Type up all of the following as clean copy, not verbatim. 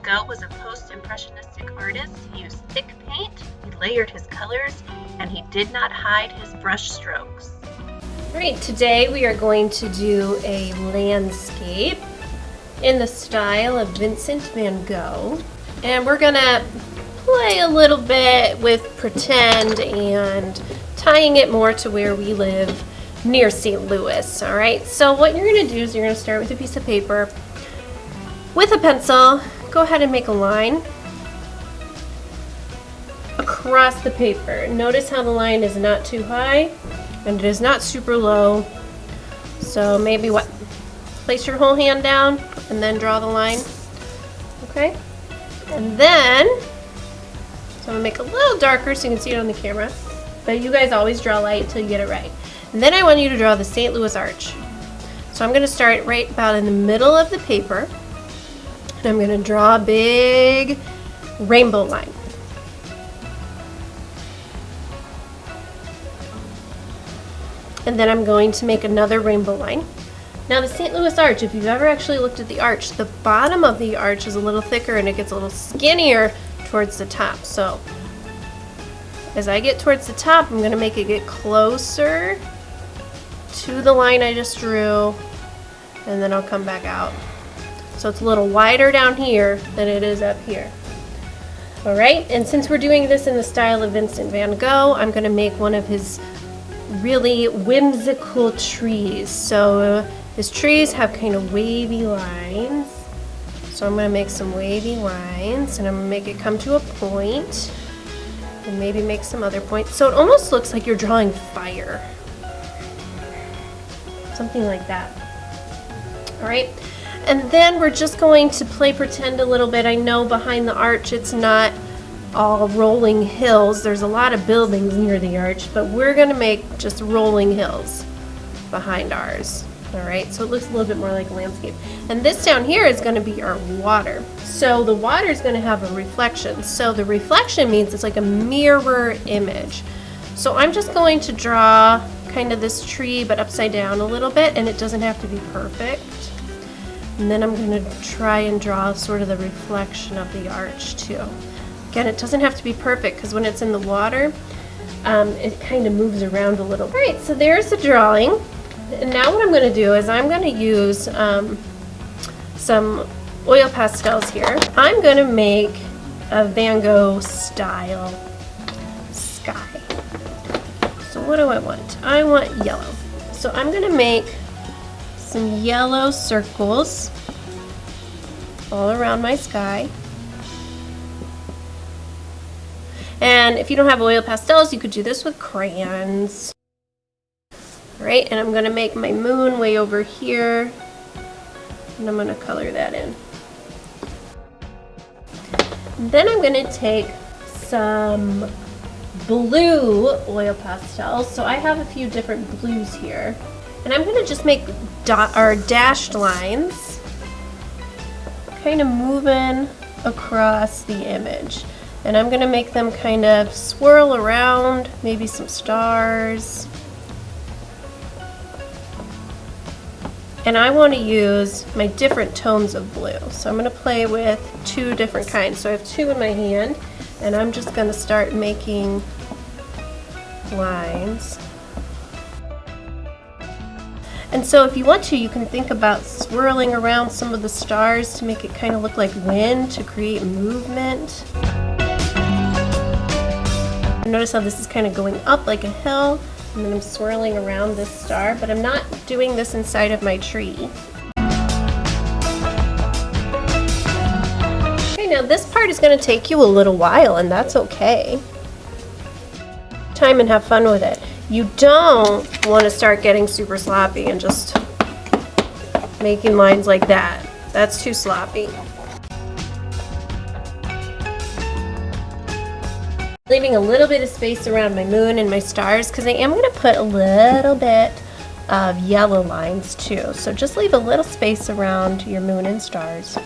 Van Gogh was a post-impressionistic artist. He used thick paint, he layered his colors, and he did not hide his brush strokes. All right, today we are going to do a landscape in the style of Vincent van Gogh. And we're gonna play a little bit with pretend and tying it more to where we live near St. Louis. All right, so what you're gonna do is you're gonna start with a piece of paper. With a pencil, go ahead and make a line across the paper. Notice how the line is not too high and it is not super low. So maybe place your whole hand down and then draw the line. Okay? And then, so I'm gonna make it a little darker so you can see it on the camera. But you guys always draw light until you get it right. And then I want you to draw the St. Louis Arch. So I'm gonna start right about in the middle of the paper. And I'm gonna draw a big rainbow line. And then I'm going to make another rainbow line. Now the St. Louis Arch, if you've ever actually looked at the arch, the bottom of the arch is a little thicker and it gets a little skinnier towards the top. So as I get towards the top, I'm going to make it get closer to the line I just drew, and then I'll come back out. So it's a little wider down here than it is up here. All right, and since we're doing this in the style of Vincent van Gogh, I'm going to make one of his really whimsical trees. So his trees have kind of wavy lines. So I'm going to make some wavy lines and I'm going to make it come to a point and maybe make some other points. So it almost looks like you're drawing fire. Something like that. All right. And then we're just going to play pretend a little bit. I know behind the arch it's not all rolling hills. There's a lot of buildings near the arch, but we're going to make just rolling hills behind ours. All right, so it looks a little bit more like a landscape. And this down here is going to be our water. So the water is going to have a reflection. So the reflection means it's like a mirror image. So I'm just going to draw kind of this tree, but upside down a little bit, and it doesn't have to be perfect. And then I'm going to try and draw sort of the reflection of the arch too. Again, it doesn't have to be perfect because when it's in the water, it kind of moves around a little. All right, so there's the drawing. And now what I'm going to do is I'm going to use some oil pastels here. I'm going to make a Van Gogh style sky. So what do I want? I want yellow. So I'm going to make some yellow circles all around my sky. And if you don't have oil pastels, you could do this with crayons. Right, and I'm going to make my moon way over here, and I'm going to color that in. And then I'm going to take some blue oil pastels. So I have a few different blues here, and I'm going to just make dashed lines, kind of moving across the image. And I'm going to make them kind of swirl around, maybe some stars. And I want to use my different tones of blue. So I'm going to play with two different kinds. So I have two in my hand, and I'm just going to start making lines. And so if you want to, you can think about swirling around some of the stars to make it kind of look like wind to create movement. Notice how this is kind of going up like a hill. And then I'm swirling around this star, but I'm not doing this inside of my tree. Okay, now this part is going to take you a little while, and that's okay. Time and have fun with it. You don't want to start getting super sloppy and just making lines like that. That's too sloppy. Leaving a little bit of space around my moon and my stars because I am going to put a little bit of yellow lines too. So just leave a little space around your moon and stars.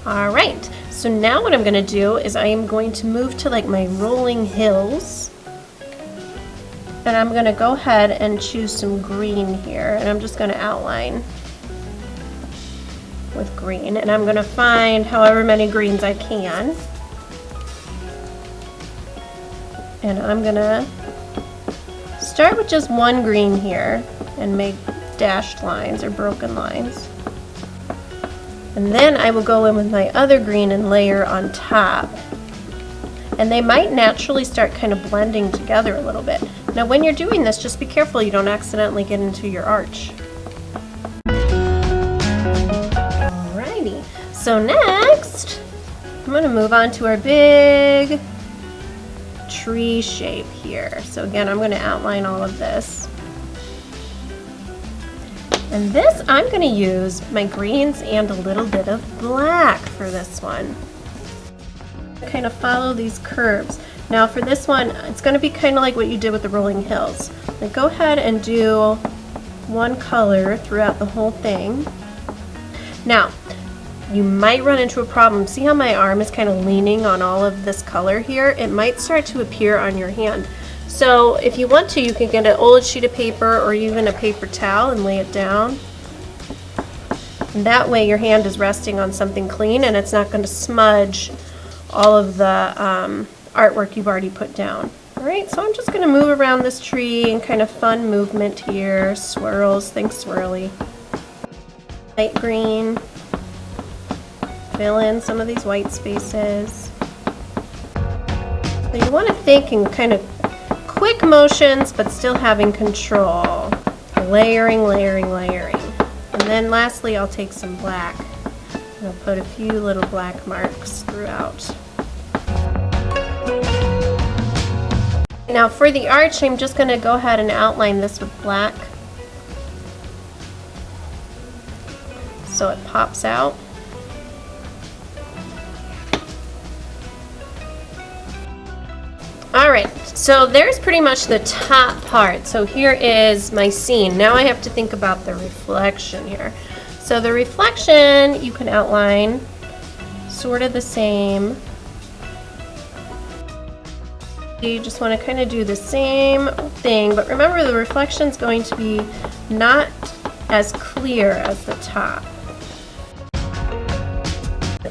All right, so now what I'm going to do is I am going to move to like my rolling hills. And I'm going to go ahead and choose some green here, and I'm just going to outline with green, and I'm going to find however many greens I can, and I'm going to start with just one green here and make dashed lines or broken lines, and then I will go in with my other green and layer on top, and they might naturally start kind of blending together a little bit. Now when you're doing this, just be careful you don't accidentally get into your arch. Alrighty, so next I'm going to move on to our big tree shape here. So again, I'm going to outline all of this. And this, I'm going to use my greens and a little bit of black for this one. Kind of follow these curves. Now for this one, it's going to be kind of like what you did with the rolling hills. Like go ahead and do one color throughout the whole thing. Now, you might run into a problem. See how my arm is kind of leaning on all of this color here? It might start to appear on your hand. So if you want to, you can get an old sheet of paper or even a paper towel and lay it down. And that way your hand is resting on something clean and it's not going to smudge all of the artwork you've already put down. Alright, so I'm just going to move around this tree and kind of fun movement here. Swirls, think swirly. Light green. Fill in some of these white spaces. So you want to think in kind of quick motions, but still having control. Layering, layering, layering. And then lastly, I'll take some black. And I'll put a few little black marks throughout. Now for the arch, I'm just going to go ahead and outline this with black. So it pops out. Alright, so there's pretty much the top part. So here is my scene. Now I have to think about the reflection here. So the reflection you can outline sort of the same. You just want to kind of do the same thing, but remember the reflection is going to be not as clear as the top.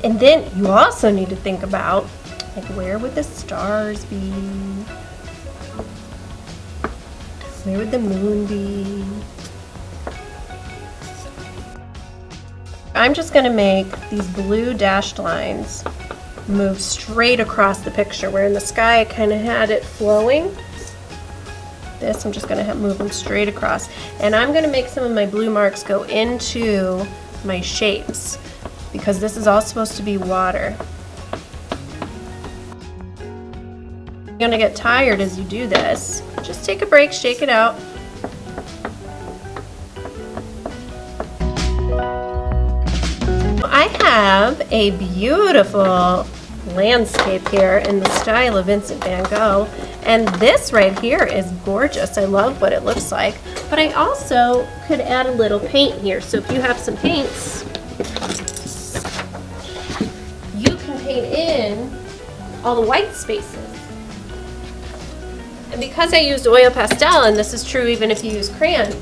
And then you also need to think about, like, where would the stars be? Where would the moon be? I'm just going to make these blue dashed lines move straight across the picture, where in the sky I kind of had it flowing. This, I'm just going to have move them straight across. And I'm going to make some of my blue marks go into my shapes, because this is all supposed to be water. You're going to get tired as you do this. Just take a break, shake it out. I have a beautiful landscape here in the style of Vincent van Gogh, and this right here is gorgeous. I love what it looks like, but I also could add a little paint here. So if you have some paints, you can paint in all the white spaces. And because I used oil pastel, and this is true even if you use crayon,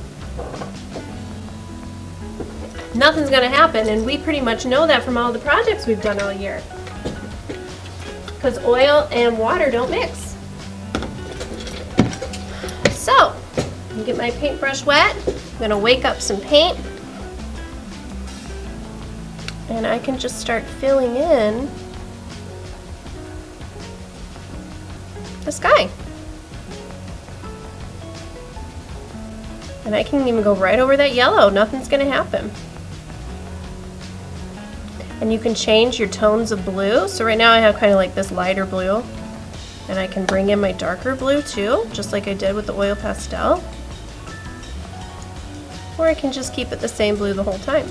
nothing's going to happen, and we pretty much know that from all the projects we've done all year. Because oil and water don't mix. So, I'm gonna get my paintbrush wet. I'm going to wake up some paint. And I can just start filling in the sky. And I can even go right over that yellow. Nothing's going to happen. And you can change your tones of blue. So right now I have kind of like this lighter blue. And I can bring in my darker blue too, just like I did with the oil pastel. Or I can just keep it the same blue the whole time.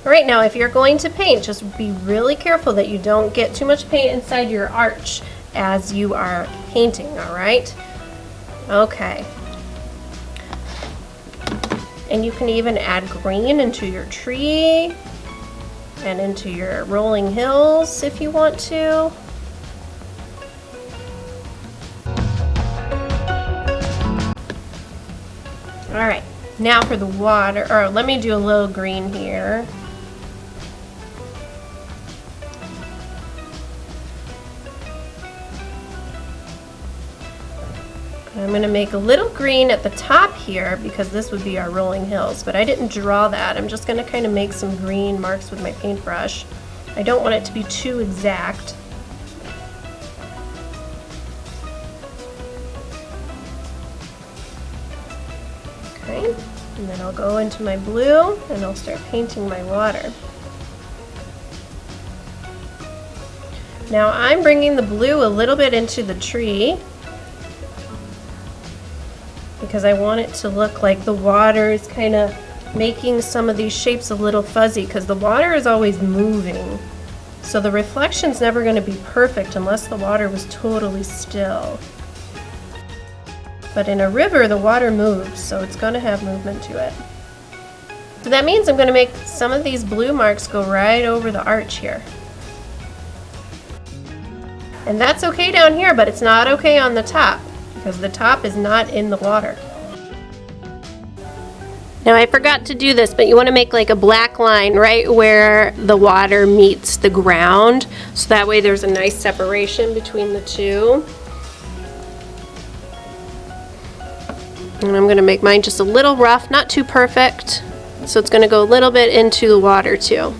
Alright, now if you're going to paint, just be really careful that you don't get too much paint inside your arch as you are painting, alright? Okay. And you can even add green into your tree and into your rolling hills if you want to. All right, now for the water, or let me do a little green here. I'm going to make a little green at the top here because this would be our rolling hills, but I didn't draw that. I'm just going to kind of make some green marks with my paintbrush. I don't want it to be too exact. Okay, and then I'll go into my blue and I'll start painting my water. Now I'm bringing the blue a little bit into the tree because I want it to look like the water is kind of making some of these shapes a little fuzzy because the water is always moving. So the reflection's never going to be perfect unless the water was totally still. But in a river, the water moves, so it's going to have movement to it. So that means I'm going to make some of these blue marks go right over the arch here. And that's okay down here, but it's not okay on the top because the top is not in the water. Now I forgot to do this, but you want to make like a black line right where the water meets the ground, so that way there's a nice separation between the two. And I'm going to make mine just a little rough, not too perfect, so it's going to go a little bit into the water too.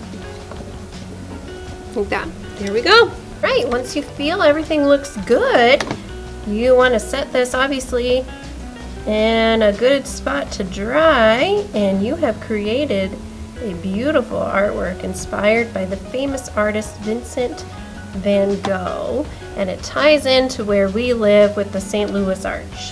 Like that. There we go. Right, once you feel everything looks good, you want to set this obviously in a good spot to dry, and you have created a beautiful artwork inspired by the famous artist Vincent van Gogh, and it ties into where we live with the St. Louis Arch.